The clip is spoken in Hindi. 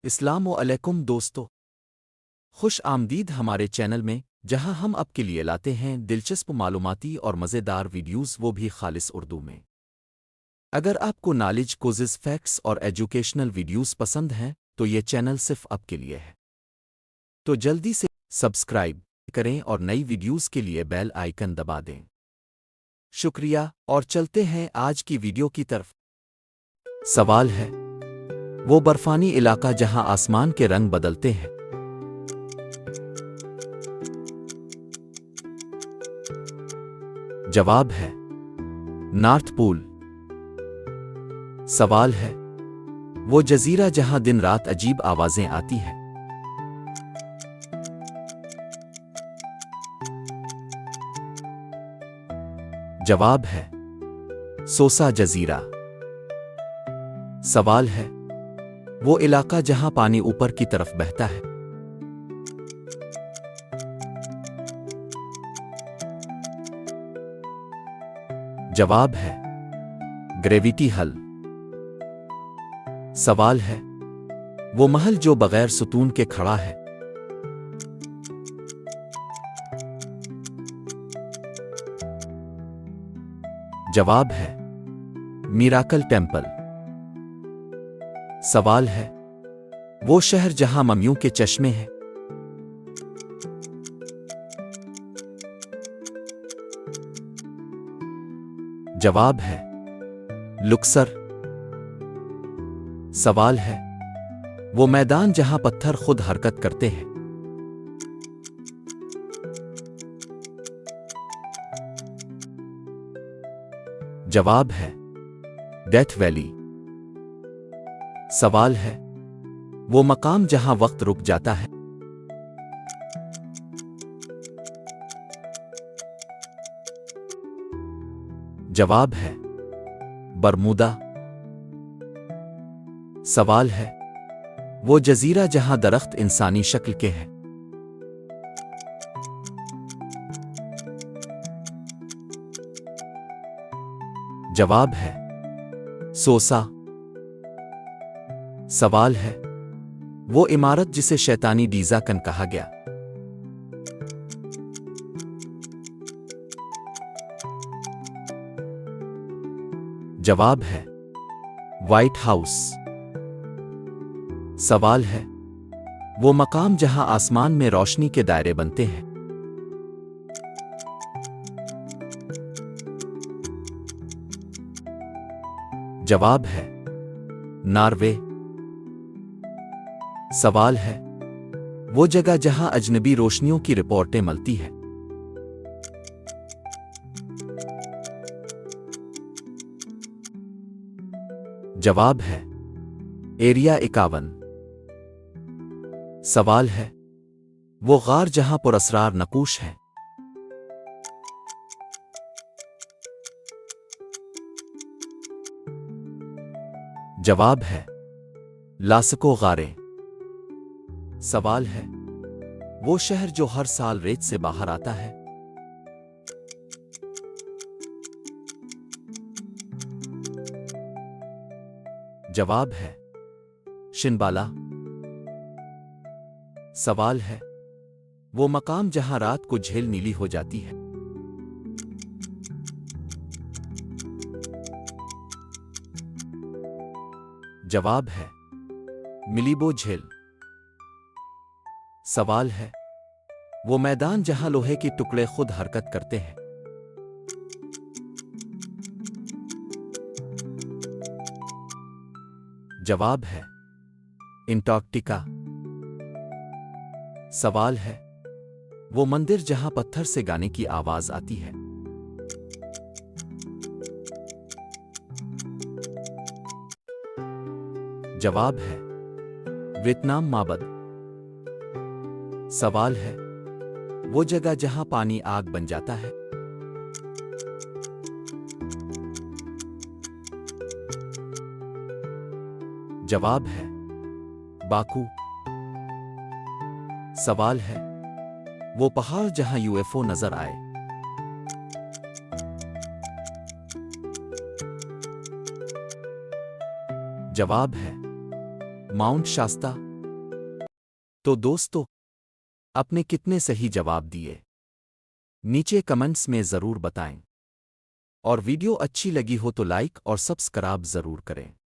अस्सलामुअलैकुम दोस्तों, खुश आमदीद हमारे चैनल में, जहां हम आपके लिए लाते हैं दिलचस्प मालूमाती और मज़ेदार वीडियोस, वो भी खालिस उर्दू में। अगर आपको नॉलेज, क्विज़ेस, फैक्ट्स और एजुकेशनल वीडियोस पसंद हैं, तो ये चैनल सिर्फ आपके लिए है। तो जल्दी से सब्सक्राइब करें और नई वीडियोस के लिए बेल आइकन दबा दें। शुक्रिया, और चलते हैं आज की वीडियो की तरफ। सवाल है, वो बर्फानी इलाका जहां आसमान के रंग बदलते हैं। जवाब है नॉर्थ पोल। सवाल है, वो जजीरा जहां दिन रात अजीब आवाजें आती हैं। जवाब है सोसा जजीरा। सवाल है, वो इलाका जहां पानी ऊपर की तरफ बहता है। जवाब है ग्रेविटी हल। सवाल है, वो महल जो बगैर सुतून के खड़ा है। जवाब है मिराकल टेम्पल। सवाल है, वो शहर जहां ममियों के चश्मे हैं। जवाब है लुक्सर। सवाल है, वो मैदान जहां पत्थर खुद हरकत करते हैं। जवाब है डेथ वैली। सवाल है, वो मकाम जहां वक्त रुक जाता है। जवाब है बरमूदा। सवाल है, वो जजीरा जहां दरख्त इंसानी शक्ल के हैं। जवाब है सोसा। सवाल है, वो इमारत जिसे शैतानी डीज़ाकन कहा गया। जवाब है व्हाइट हाउस। सवाल है, वो मकाम जहां आसमान में रोशनी के दायरे बनते हैं। जवाब है नॉर्वे। सवाल है, वो जगह जहां अजनबी रोशनियों की रिपोर्टें मिलती हैं। जवाब है एरिया 51। सवाल है, वो गार जहां पुरअसरार नकूश हैं। जवाब है लास्को गारें। सवाल है, वो शहर जो हर साल रेत से बाहर आता है। जवाब है शिनबाला। सवाल है, वो मकाम जहां रात को झील नीली हो जाती है। जवाब है मिलीबो झील। सवाल है, वो मैदान जहां लोहे के टुकड़े खुद हरकत करते हैं। जवाब है एंटार्क्टिका। सवाल है, वो मंदिर जहां पत्थर से गाने की आवाज आती है। जवाब है वियतनाम माबद। सवाल है, वो जगह जहां पानी आग बन जाता है। जवाब है बाकू। सवाल है, वो पहाड़ जहां यूएफओ नजर आए। जवाब है माउंट शास्ता। तो दोस्तों, आपने कितने सही जवाब दिए? नीचे कमेंट्स में ज़रूर बताएं। और वीडियो अच्छी लगी हो तो लाइक और सब्सक्राइब ज़रूर करें।